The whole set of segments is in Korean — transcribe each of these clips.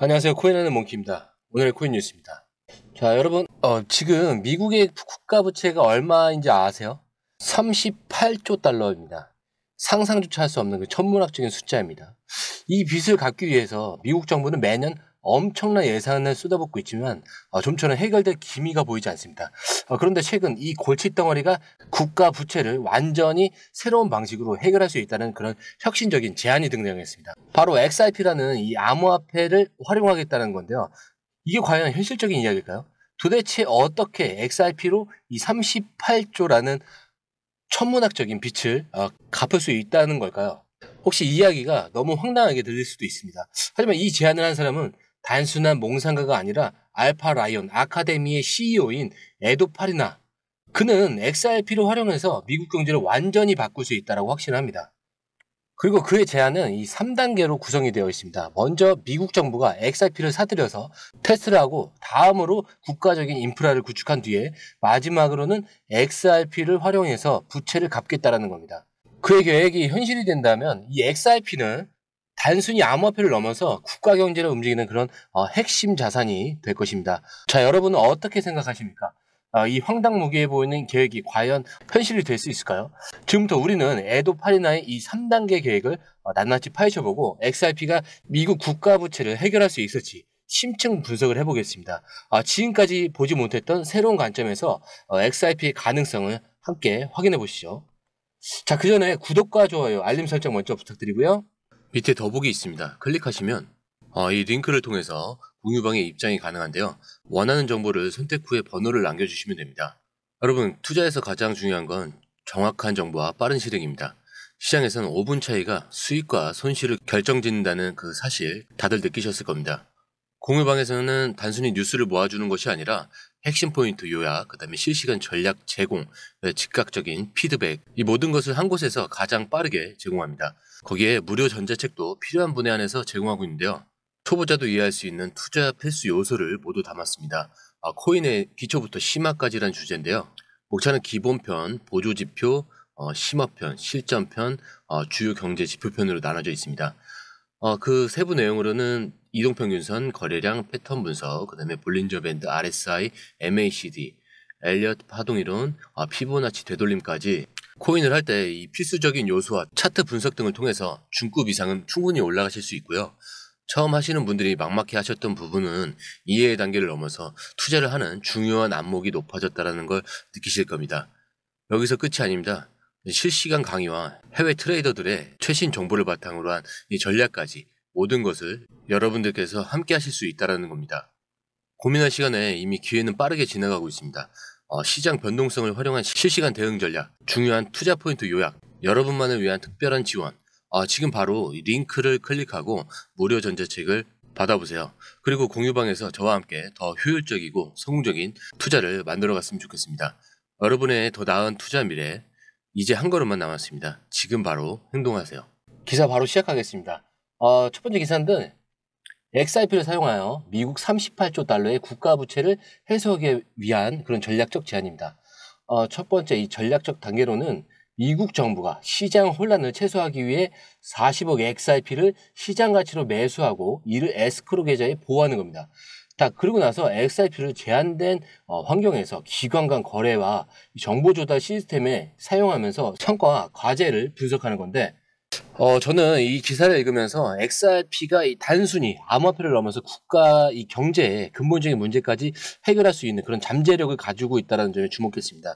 안녕하세요. 코인하는 몽키입니다. 오늘의 코인 뉴스입니다. 자, 여러분, 지금 미국의 국가부채가 얼마인지 아세요? 38조 달러입니다. 상상조차 할 수 없는 그 천문학적인 숫자입니다. 이 빚을 갚기 위해서 미국 정부는 매년 엄청난 예산을 쏟아붓고 있지만 좀처럼 해결될 기미가 보이지 않습니다. 그런데 최근 이 골칫덩어리가 국가 부채를 완전히 새로운 방식으로 해결할 수 있다는 그런 혁신적인 제안이 등장했습니다. 바로 XRP라는 이 암호화폐를 활용하겠다는 건데요. 이게 과연 현실적인 이야기일까요? 도대체 어떻게 XRP로 이 38조라는 천문학적인 빚을 갚을 수 있다는 걸까요? 혹시 이 이야기가 너무 황당하게 들릴 수도 있습니다. 하지만 이 제안을 한 사람은 단순한 몽상가가 아니라 알파 라이온 아카데미의 CEO인 에도 파리나. 그는 XRP를 활용해서 미국 경제를 완전히 바꿀 수 있다고 확신합니다. 그리고 그의 제안은 이 3단계로 구성이 되어 있습니다. 먼저 미국 정부가 XRP를 사들여서 테스트를 하고 다음으로 국가적인 인프라를 구축한 뒤에 마지막으로는 XRP를 활용해서 부채를 갚겠다라는 겁니다. 그의 계획이 현실이 된다면 이 XRP는 단순히 암호화폐를 넘어서 국가 경제를 움직이는 그런 핵심 자산이 될 것입니다. 자, 여러분은 어떻게 생각하십니까? 이 황당무계해 보이는 계획이 과연 현실이 될 수 있을까요? 지금부터 우리는 에도 파리나의 이 3단계 계획을 낱낱이 파헤쳐보고 XRP가 미국 국가 부채를 해결할 수 있을지 심층 분석을 해보겠습니다. 지금까지 보지 못했던 새로운 관점에서 XRP의 가능성을 함께 확인해 보시죠. 자, 그 전에 구독과 좋아요, 알림 설정 먼저 부탁드리고요. 밑에 더보기 있습니다. 클릭하시면 이 링크를 통해서 공유방에 입장이 가능한데요. 원하는 정보를 선택 후에 번호를 남겨주시면 됩니다. 여러분, 투자에서 가장 중요한 건 정확한 정보와 빠른 실행입니다. 시장에서는 5분 차이가 수익과 손실을 결정짓는다는 그 사실 다들 느끼셨을 겁니다. 공유방에서는 단순히 뉴스를 모아주는 것이 아니라 핵심 포인트 요약, 그 다음에 실시간 전략 제공, 즉각적인 피드백, 이 모든 것을 한 곳에서 가장 빠르게 제공합니다. 거기에 무료 전자책도 필요한 분에 한해서 제공하고 있는데요. 초보자도 이해할 수 있는 투자 필수 요소를 모두 담았습니다. 코인의 기초부터 심화까지란 주제인데요. 목차는 기본편, 보조지표, 심화편, 실전편, 주요 경제 지표편으로 나눠져 있습니다. 그 세부 내용으로는 이동평균선, 거래량, 패턴 분석, 그 다음에 볼린저 밴드, RSI, MACD, 엘리엇 파동이론, 피보나치 되돌림까지 코인을 할 때 이 필수적인 요소와 차트 분석 등을 통해서 중급 이상은 충분히 올라가실 수 있고요. 처음 하시는 분들이 막막해 하셨던 부분은 이해의 단계를 넘어서 투자를 하는 중요한 안목이 높아졌다는 걸 느끼실 겁니다. 여기서 끝이 아닙니다. 실시간 강의와 해외 트레이더들의 최신 정보를 바탕으로 한 이 전략까지 모든 것을 여러분들께서 함께 하실 수 있다는 겁니다. 고민할 시간에 이미 기회는 빠르게 지나가고 있습니다. 시장 변동성을 활용한 실시간 대응 전략, 중요한 투자 포인트 요약, 여러분만을 위한 특별한 지원, 지금 바로 링크를 클릭하고 무료 전자책을 받아보세요. 그리고 공유방에서 저와 함께 더 효율적이고 성공적인 투자를 만들어갔으면 좋겠습니다. 여러분의 더 나은 투자 미래, 이제 한 걸음만 남았습니다. 지금 바로 행동하세요. 기사 바로 시작하겠습니다. 첫 번째 기사인데 XRP를 사용하여 미국 38조 달러의 국가 부채를 해소하기 위한 그런 전략적 제안입니다. 첫 번째 이 전략적 단계로는 미국 정부가 시장 혼란을 최소화하기 위해 40억 XRP를 시장 가치로 매수하고 이를 에스크로 계좌에 보호하는 겁니다. 그리고 나서 XRP를 제한된 환경에서 기관 간 거래와 정보 조달 시스템에 사용하면서 성과와 과제를 분석하는 건데 저는 이 기사를 읽으면서 XRP가 단순히 암호화폐를 넘어서 국가 이 경제의 근본적인 문제까지 해결할 수 있는 그런 잠재력을 가지고 있다는 점에 주목했습니다.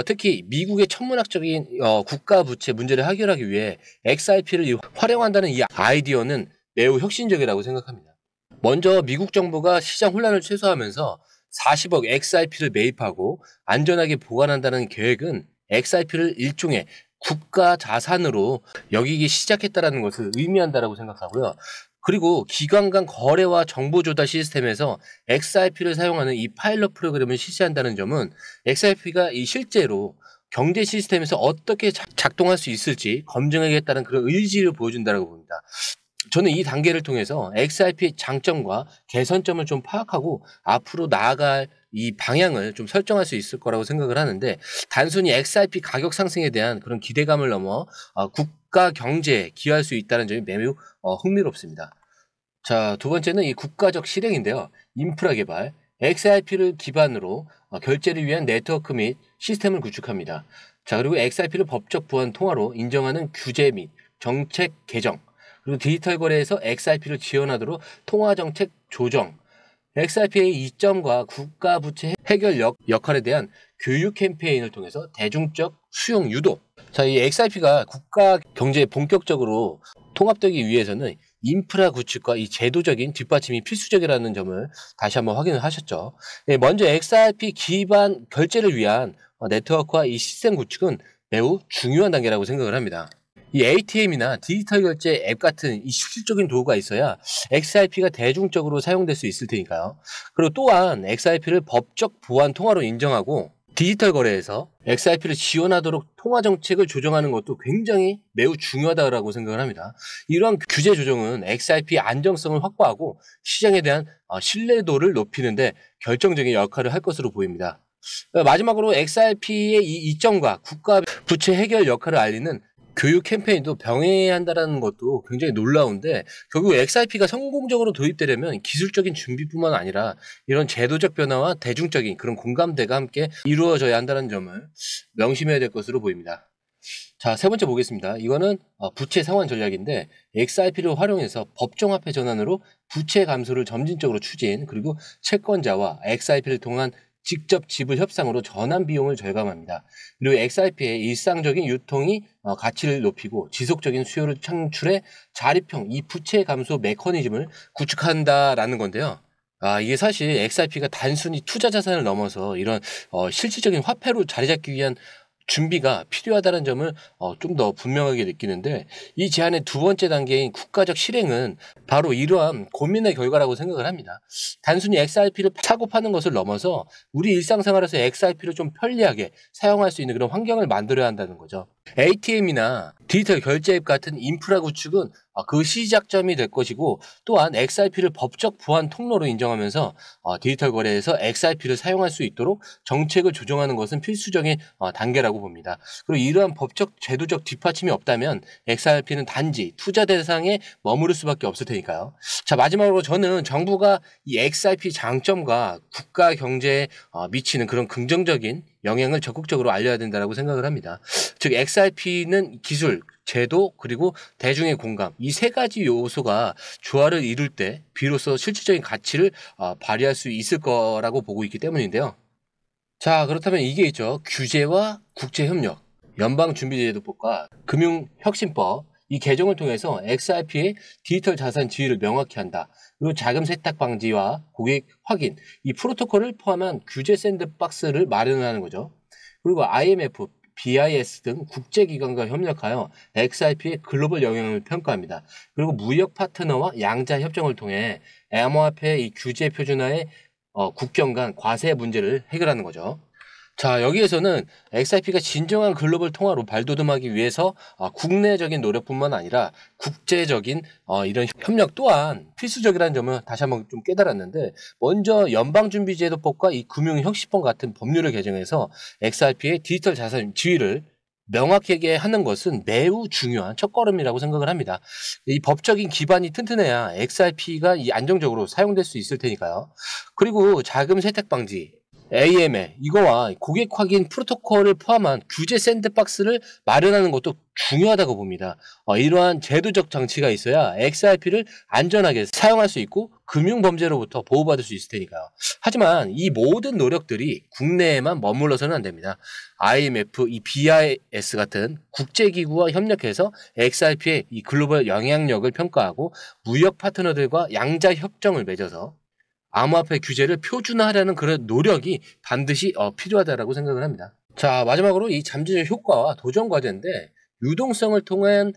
특히 미국의 천문학적인 국가 부채 문제를 해결하기 위해 XRP를 활용한다는 이 아이디어는 매우 혁신적이라고 생각합니다. 먼저 미국 정부가 시장 혼란을 최소화하면서 40억 XRP를 매입하고 안전하게 보관한다는 계획은 XRP를 일종의 국가 자산으로 여기기 시작했다는 것을 의미한다고 생각하고요. 그리고 기관 간 거래와 정보 조달 시스템에서 XRP를 사용하는 이 파일럿 프로그램을 실시한다는 점은 XRP가 실제로 경제 시스템에서 어떻게 작동할 수 있을지 검증하겠다는 그런 의지를 보여준다고 봅니다. 저는 이 단계를 통해서 XRP의 장점과 개선점을 좀 파악하고 앞으로 나아갈 이 방향을 좀 설정할 수 있을 거라고 생각을 하는데, 단순히 XRP 가격 상승에 대한 그런 기대감을 넘어 국가 경제에 기여할 수 있다는 점이 매우 흥미롭습니다. 자, 두 번째는 이 국가적 실행인데요. 인프라 개발, XRP를 기반으로 결제를 위한 네트워크 및 시스템을 구축합니다. 자, 그리고 XRP를 법적 보안 통화로 인정하는 규제 및 정책 개정, 그리고 디지털 거래에서 XRP를 지원하도록 통화 정책 조정, XRP의 이점과 국가 부채 해결 역할에 대한 교육 캠페인을 통해서 대중적 수용 유도. 자, 이 XRP가 국가 경제에 본격적으로 통합되기 위해서는 인프라 구축과 이 제도적인 뒷받침이 필수적이라는 점을 다시 한번 확인을 하셨죠. 네, 먼저 XRP 기반 결제를 위한 네트워크와 이 시스템 구축은 매우 중요한 단계라고 생각을 합니다. 이 ATM이나 디지털 결제 앱 같은 이 실질적인 도구가 있어야 XRP가 대중적으로 사용될 수 있을 테니까요. 그리고 또한 XRP를 법적 보안 통화로 인정하고 디지털 거래에서 XRP를 지원하도록 통화 정책을 조정하는 것도 굉장히 매우 중요하다고 생각을 합니다. 이러한 규제 조정은 XRP의 안정성을 확보하고 시장에 대한 신뢰도를 높이는데 결정적인 역할을 할 것으로 보입니다. 마지막으로 XRP의 이 이점과 국가 부채 해결 역할을 알리는 교육 캠페인도 병행해야 한다는 것도 굉장히 놀라운데, 결국 XRP가 성공적으로 도입되려면 기술적인 준비뿐만 아니라 이런 제도적 변화와 대중적인 그런 공감대가 함께 이루어져야 한다는 점을 명심해야 될 것으로 보입니다. 자, 세 번째 보겠습니다. 이거는 부채 상환 전략인데, XRP를 활용해서 법정화폐 전환으로 부채 감소를 점진적으로 추진, 그리고 채권자와 XRP를 통한 직접 지불 협상으로 전환 비용을 절감합니다. 그리고 XRP의 일상적인 유통이 가치를 높이고 지속적인 수요를 창출해 자립형 이 부채 감소 메커니즘을 구축한다라는 건데요. 이게 사실 XRP가 단순히 투자 자산을 넘어서 이런 실질적인 화폐로 자리 잡기 위한 준비가 필요하다는 점을 좀 더 분명하게 느끼는데, 이 제안의 두 번째 단계인 국가적 실행은 바로 이러한 고민의 결과라고 생각을 합니다. 단순히 XRP를 사고 파는 것을 넘어서 우리 일상생활에서 XRP를 좀 편리하게 사용할 수 있는 그런 환경을 만들어야 한다는 거죠. ATM이나 디지털 결제 앱 같은 인프라 구축은 그 시작점이 될 것이고, 또한 XRP를 법적 보안 통로로 인정하면서 디지털 거래에서 XRP를 사용할 수 있도록 정책을 조정하는 것은 필수적인 단계라고 봅니다. 그리고 이러한 법적 제도적 뒷받침이 없다면 XRP는 단지 투자 대상에 머무를 수밖에 없을 테니까요. 자, 마지막으로 저는 정부가 이 XRP 장점과 국가 경제에 미치는 그런 긍정적인 영향을 적극적으로 알려야 된다고 생각을 합니다. 즉 XRP는 기술, 제도, 그리고 대중의 공감, 이 세 가지 요소가 조화를 이룰 때 비로소 실질적인 가치를 발휘할 수 있을 거라고 보고 있기 때문인데요. 자, 그렇다면 이게 있죠. 규제와 국제협력, 연방준비제도법과 금융혁신법, 이 개정을 통해서 XRP의 디지털 자산 지위를 명확히 한다. 그리고 자금 세탁 방지와 고객 확인, 이 프로토콜을 포함한 규제 샌드박스를 마련하는 거죠. 그리고 IMF, BIS 등 국제기관과 협력하여 XRP의 글로벌 영향을 평가합니다. 그리고 무역 파트너와 양자 협정을 통해 암호화폐 이 규제 표준화의 국경 간 과세 문제를 해결하는 거죠. 자, 여기에서는 XRP가 진정한 글로벌 통화로 발돋움하기 위해서 국내적인 노력뿐만 아니라 국제적인 이런 협력 또한 필수적이라는 점을 다시 한번 좀 깨달았는데, 먼저 연방준비제도법과 이 금융혁신법 같은 법률을 개정해서 XRP의 디지털 자산 지위를 명확하게 하는 것은 매우 중요한 첫걸음이라고 생각을 합니다. 이 법적인 기반이 튼튼해야 XRP가 안정적으로 사용될 수 있을 테니까요. 그리고 자금 세탁 방지, AML 이거와 고객 확인 프로토콜을 포함한 규제 샌드박스를 마련하는 것도 중요하다고 봅니다. 이러한 제도적 장치가 있어야 XRP를 안전하게 사용할 수 있고 금융 범죄로부터 보호받을 수 있을 테니까요. 하지만 이 모든 노력들이 국내에만 머물러서는 안 됩니다. IMF, 이 BIS 같은 국제기구와 협력해서 XRP의 이 글로벌 영향력을 평가하고 무역 파트너들과 양자 협정을 맺어서 암호화폐 규제를 표준화하려는 그런 노력이 반드시 필요하다고 생각을 합니다. 자, 마지막으로 이 잠재적 효과와 도전 과제인데, 유동성을 통한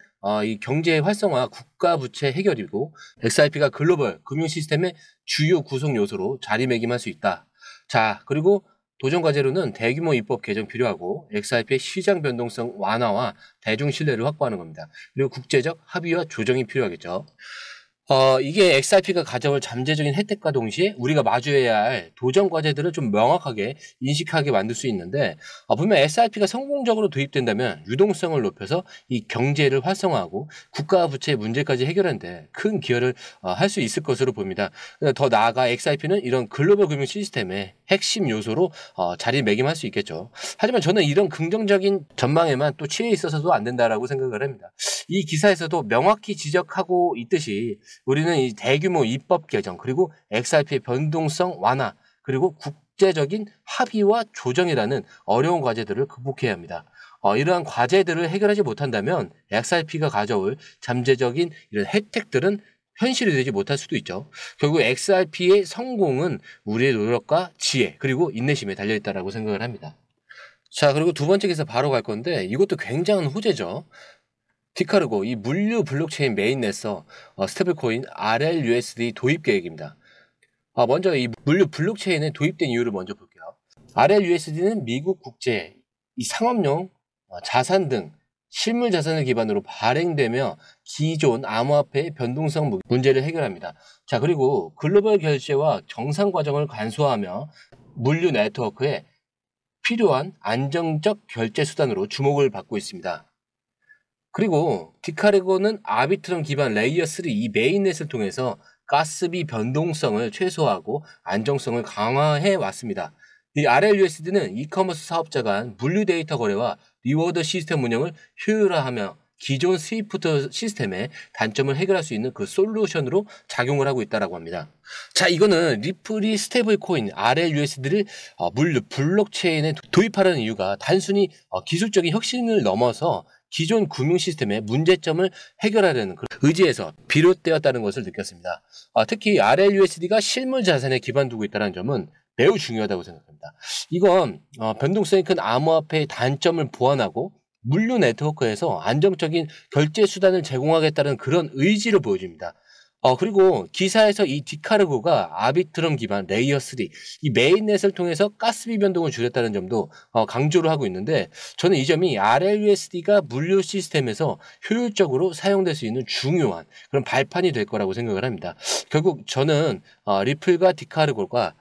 이 경제 활성화, 국가 부채 해결이고 XRP가 글로벌 금융 시스템의 주요 구성 요소로 자리매김할 수 있다. 자, 그리고 도전 과제로는 대규모 입법 개정 필요하고 XRP의 시장 변동성 완화와 대중 신뢰를 확보하는 겁니다. 그리고 국제적 합의와 조정이 필요하겠죠. 이게 XRP가 가져올 잠재적인 혜택과 동시에 우리가 마주해야 할 도전 과제들을 좀 명확하게 인식하게 만들 수 있는데, 분명 XRP가 성공적으로 도입된다면 유동성을 높여서 이 경제를 활성화하고 국가 부채의 문제까지 해결하는데 큰 기여를 할 수 있을 것으로 봅니다. 더 나아가 XRP는 이런 글로벌 금융 시스템의 핵심 요소로 자리매김할 수 있겠죠. 하지만 저는 이런 긍정적인 전망에만 또 취해 있어서도 안 된다라고 생각을 합니다. 이 기사에서도 명확히 지적하고 있듯이 우리는 이 대규모 입법 개정, 그리고 XRP의 변동성 완화, 그리고 국제적인 합의와 조정이라는 어려운 과제들을 극복해야 합니다. 이러한 과제들을 해결하지 못한다면 XRP가 가져올 잠재적인 이런 혜택들은 현실이 되지 못할 수도 있죠. 결국 XRP의 성공은 우리의 노력과 지혜, 그리고 인내심에 달려있다고 생각을 합니다. 자, 그리고 두 번째 기사 바로 갈 건데, 이것도 굉장한 호재죠. 디카르고, 이 물류 블록체인 메인넷서 스테이블코인 RLUSD 도입 계획입니다. 먼저 이 물류 블록체인에 도입된 이유를 먼저 볼게요. RLUSD는 미국 국제 이 상업용 자산 등 실물 자산을 기반으로 발행되며 기존 암호화폐의 변동성 문제를 해결합니다. 자, 그리고 글로벌 결제와 정상 과정을 간소화하며 물류 네트워크에 필요한 안정적 결제 수단으로 주목을 받고 있습니다. 그리고 디카르고는 아비트럼 기반 레이어 3 이 메인넷을 통해서 가스비 변동성을 최소화하고 안정성을 강화해 왔습니다. 이 RLUSD는 이커머스 사업자 간 물류 데이터 거래와 리워드 시스템 운영을 효율화하며 기존 스위프트 시스템의 단점을 해결할 수 있는 그 솔루션으로 작용을 하고 있다고 합니다. 자, 이거는 리플이 스테이블 코인 RLUSD를 물류 블록체인에 도입하려는 이유가 단순히 기술적인 혁신을 넘어서 기존 금융 시스템의 문제점을 해결하려는 그 의지에서 비롯되었다는 것을 느꼈습니다. 특히 RLUSD가 실물 자산에 기반 두고 있다는 점은 매우 중요하다고 생각합니다. 이건 변동성이 큰 암호화폐의 단점을 보완하고 물류 네트워크에서 안정적인 결제 수단을 제공하겠다는 그런 의지를 보여줍니다. 그리고 기사에서 이 디카르고가 아비트럼 기반 레이어 3 이 메인넷을 통해서 가스비 변동을 줄였다는 점도 강조를 하고 있는데, 저는 이 점이 RLUSD가 물류 시스템에서 효율적으로 사용될 수 있는 중요한 그런 발판이 될 거라고 생각을 합니다. 결국 저는 리플과 디카르고가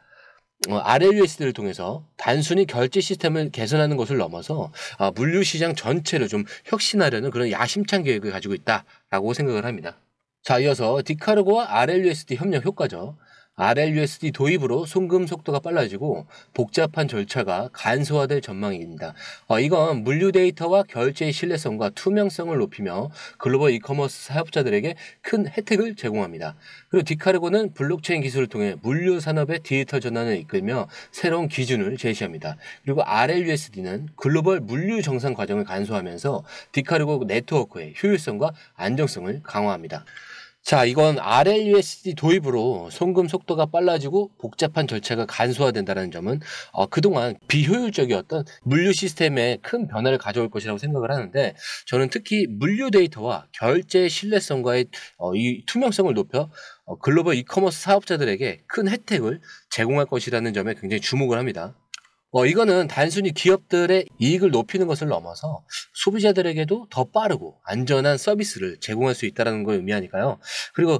RLUSD를 통해서 단순히 결제 시스템을 개선하는 것을 넘어서 물류 시장 전체를 좀 혁신하려는 그런 야심찬 계획을 가지고 있다라고 생각을 합니다. 자, 이어서 디카르고와 RLUSD 협력 효과죠. RLUSD 도입으로 송금 속도가 빨라지고 복잡한 절차가 간소화될 전망입니다. 이건 물류 데이터와 결제의 신뢰성과 투명성을 높이며 글로벌 이커머스 사업자들에게 큰 혜택을 제공합니다. 그리고 디카르고는 블록체인 기술을 통해 물류 산업의 디지털 전환을 이끌며 새로운 기준을 제시합니다. 그리고 RLUSD는 글로벌 물류 정상 과정을 간소화하면서 디카르고 네트워크의 효율성과 안정성을 강화합니다. 자, 이건 RLUSD 도입으로 송금 속도가 빨라지고 복잡한 절차가 간소화된다는 점은 그동안 비효율적이었던 물류 시스템에 큰 변화를 가져올 것이라고 생각을 하는데, 저는 특히 물류 데이터와 결제 신뢰성과의 이 투명성을 높여 글로벌 이커머스 사업자들에게 큰 혜택을 제공할 것이라는 점에 굉장히 주목을 합니다. 이거는 단순히 기업들의 이익을 높이는 것을 넘어서 소비자들에게도 더 빠르고 안전한 서비스를 제공할 수 있다는 걸 의미하니까요. 그리고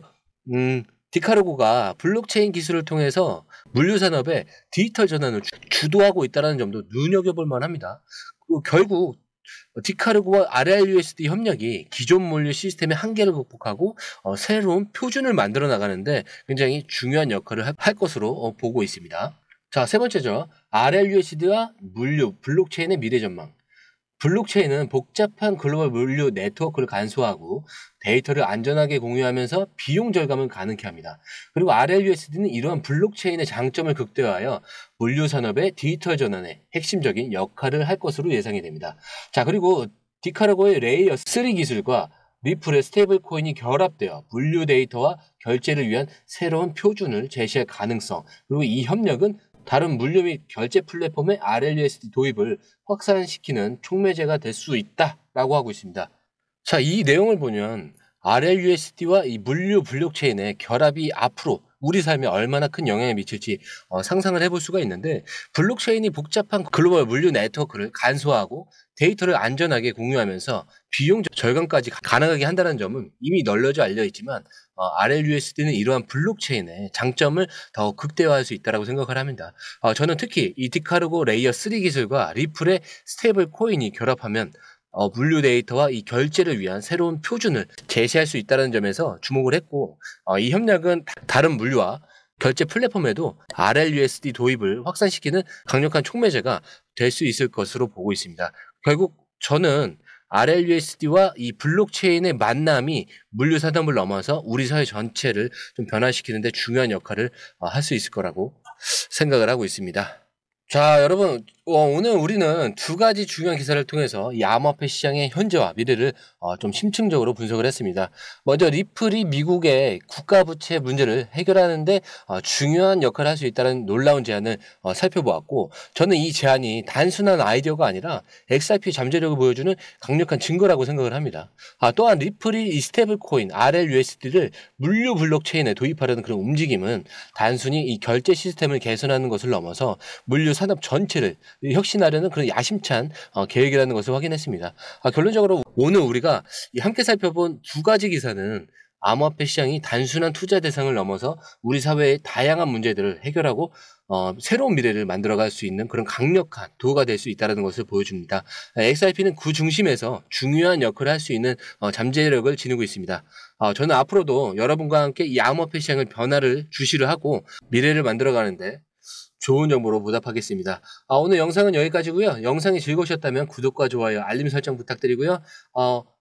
디카르고가 블록체인 기술을 통해서 물류 산업의 디지털 전환을 주도하고 있다는 점도 눈여겨볼 만합니다. 결국 디카르고와 RLUSD 협력이 기존 물류 시스템의 한계를 극복하고 새로운 표준을 만들어 나가는데 굉장히 중요한 역할을 할 것으로 보고 있습니다. 자, 세 번째죠. RLUSD와 물류, 블록체인의 미래 전망. 블록체인은 복잡한 글로벌 물류 네트워크를 간소화하고 데이터를 안전하게 공유하면서 비용 절감을 가능케 합니다. 그리고 RLUSD는 이러한 블록체인의 장점을 극대화하여 물류 산업의 디지털 전환에 핵심적인 역할을 할 것으로 예상이 됩니다. 자, 그리고 디카르고의 레이어 3 기술과 리플의 스테이블 코인이 결합되어 물류 데이터와 결제를 위한 새로운 표준을 제시할 가능성, 그리고 이 협력은 다른 물류 및 결제 플랫폼의 RLUSD 도입을 확산시키는 촉매제가 될 수 있다라고 하고 있습니다. 자, 이 내용을 보면 RLUSD와 이 물류 블록체인의 결합이 앞으로 우리 삶에 얼마나 큰 영향을 미칠지 상상을 해볼 수가 있는데, 블록체인이 복잡한 글로벌 물류 네트워크를 간소화하고 데이터를 안전하게 공유하면서 비용 절감까지 가능하게 한다는 점은 이미 널려져 알려 있지만 RLUSD는 이러한 블록체인의 장점을 더 극대화할 수 있다고 생각을 합니다. 저는 특히 이 디카르고 레이어 3 기술과 리플의 스테이블 코인이 결합하면 물류 데이터와 이 결제를 위한 새로운 표준을 제시할 수 있다는 점에서 주목을 했고, 이 협력은 다른 물류와 결제 플랫폼에도 RLUSD 도입을 확산시키는 강력한 촉매제가 될 수 있을 것으로 보고 있습니다. 결국 저는 RLUSD와 이 블록체인의 만남이 물류 산업을 넘어서 우리 사회 전체를 좀 변화시키는 데 중요한 역할을 할 수 있을 거라고 생각을 하고 있습니다. 자, 여러분, 오늘 우리는 두 가지 중요한 기사를 통해서 이 암호화폐 시장의 현재와 미래를 좀 심층적으로 분석을 했습니다. 먼저 리플이 미국의 국가부채 문제를 해결하는데 중요한 역할을 할 수 있다는 놀라운 제안을 살펴보았고, 저는 이 제안이 단순한 아이디어가 아니라 XRP 잠재력을 보여주는 강력한 증거라고 생각을 합니다. 또한 리플이 이 스테이블 코인 RLUSD를 물류 블록체인에 도입하려는 그런 움직임은 단순히 이 결제 시스템을 개선하는 것을 넘어서 물류 산업 전체를 혁신하려는 그런 야심찬 계획이라는 것을 확인했습니다. 결론적으로 오늘 우리가 함께 살펴본 두 가지 기사는 암호화폐 시장이 단순한 투자 대상을 넘어서 우리 사회의 다양한 문제들을 해결하고 새로운 미래를 만들어갈 수 있는 그런 강력한 도구가 될 수 있다는 것을 보여줍니다. XRP는 그 중심에서 중요한 역할을 할 수 있는 잠재력을 지니고 있습니다. 저는 앞으로도 여러분과 함께 이 암호화폐 시장을 변화를 주시를 하고 미래를 만들어가는데 좋은 정보로 보답하겠습니다. 오늘 영상은 여기까지고요. 영상이 즐거우셨다면 구독과 좋아요, 알림 설정 부탁드리고요.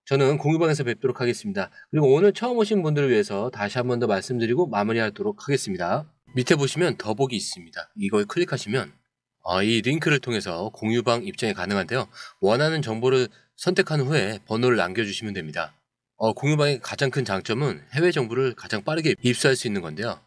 저는 공유방에서 뵙도록 하겠습니다. 그리고 오늘 처음 오신 분들을 위해서 다시 한 번 더 말씀드리고 마무리하도록 하겠습니다. 밑에 보시면 더보기 있습니다. 이걸 클릭하시면 이 링크를 통해서 공유방 입장이 가능한데요. 원하는 정보를 선택한 후에 번호를 남겨주시면 됩니다. 공유방의 가장 큰 장점은 해외 정보를 가장 빠르게 입수할 수 있는 건데요.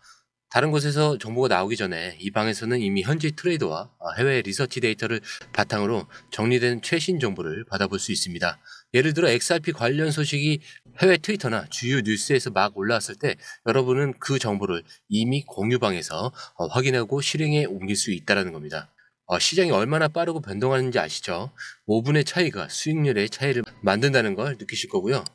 다른 곳에서 정보가 나오기 전에 이 방에서는 이미 현지 트레이더와 해외 리서치 데이터를 바탕으로 정리된 최신 정보를 받아볼 수 있습니다. 예를 들어 XRP 관련 소식이 해외 트위터나 주요 뉴스에서 막 올라왔을 때 여러분은 그 정보를 이미 공유방에서 확인하고 실행에 옮길 수 있다는 겁니다. 시장이 얼마나 빠르고 변동하는지 아시죠? 5분의 차이가 수익률의 차이를 만든다는 걸 느끼실 거고요.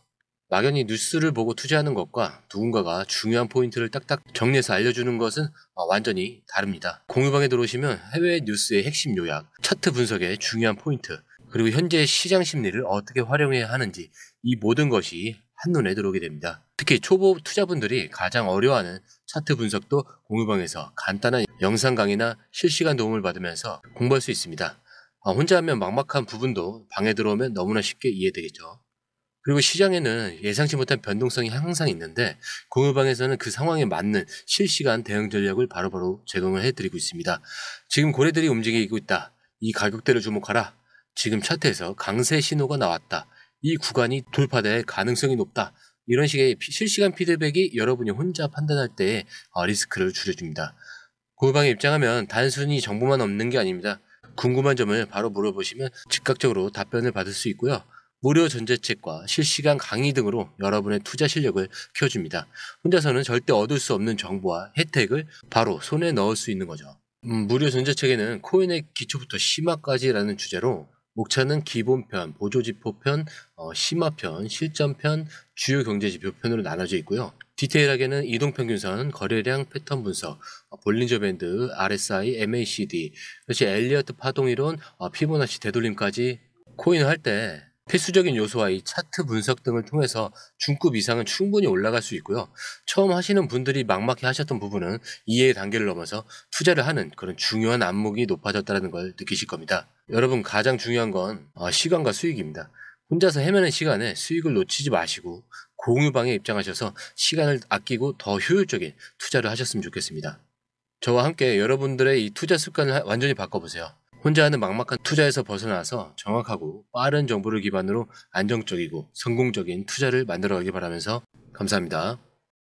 막연히 뉴스를 보고 투자하는 것과 누군가가 중요한 포인트를 딱딱 정리해서 알려주는 것은 완전히 다릅니다. 공유방에 들어오시면 해외 뉴스의 핵심 요약, 차트 분석의 중요한 포인트, 그리고 현재 시장 심리를 어떻게 활용해야 하는지 이 모든 것이 한눈에 들어오게 됩니다. 특히 초보 투자분들이 가장 어려워하는 차트 분석도 공유방에서 간단한 영상 강의나 실시간 도움을 받으면서 공부할 수 있습니다. 혼자 하면 막막한 부분도 방에 들어오면 너무나 쉽게 이해되겠죠. 그리고 시장에는 예상치 못한 변동성이 항상 있는데 공유방에서는 그 상황에 맞는 실시간 대응 전략을 바로바로 제공을 해드리고 있습니다. 지금 고래들이 움직이고 있다. 이 가격대를 주목하라. 지금 차트에서 강세 신호가 나왔다. 이 구간이 돌파될 가능성이 높다. 이런 식의 실시간 피드백이 여러분이 혼자 판단할 때의 리스크를 줄여줍니다. 공유방에 입장하면 단순히 정보만 얻는 게 아닙니다. 궁금한 점을 바로 물어보시면 즉각적으로 답변을 받을 수 있고요. 무료 전자책과 실시간 강의 등으로 여러분의 투자 실력을 키워줍니다. 혼자서는 절대 얻을 수 없는 정보와 혜택을 바로 손에 넣을 수 있는 거죠. 무료 전자책에는 코인의 기초부터 심화까지라는 주제로 목차는 기본편, 보조지표편, 심화편, 실전편, 주요 경제지표편으로 나눠져 있고요. 디테일하게는 이동평균선, 거래량 패턴 분석, 볼린저 밴드, RSI, MACD, 그렇지 엘리어트 파동이론, 피보나치 되돌림까지 코인을 할 때 필수적인 요소와 이 차트 분석 등을 통해서 중급 이상은 충분히 올라갈 수 있고요. 처음 하시는 분들이 막막해 하셨던 부분은 이해의 단계를 넘어서 투자를 하는 그런 중요한 안목이 높아졌다는 걸 느끼실 겁니다. 여러분 가장 중요한 건 시간과 수익입니다. 혼자서 헤매는 시간에 수익을 놓치지 마시고 공유방에 입장하셔서 시간을 아끼고 더 효율적인 투자를 하셨으면 좋겠습니다. 저와 함께 여러분들의 이 투자 습관을 완전히 바꿔보세요. 혼자 하는 막막한 투자에서 벗어나서 정확하고 빠른 정보를 기반으로 안정적이고 성공적인 투자를 만들어가기 바라면서 감사합니다.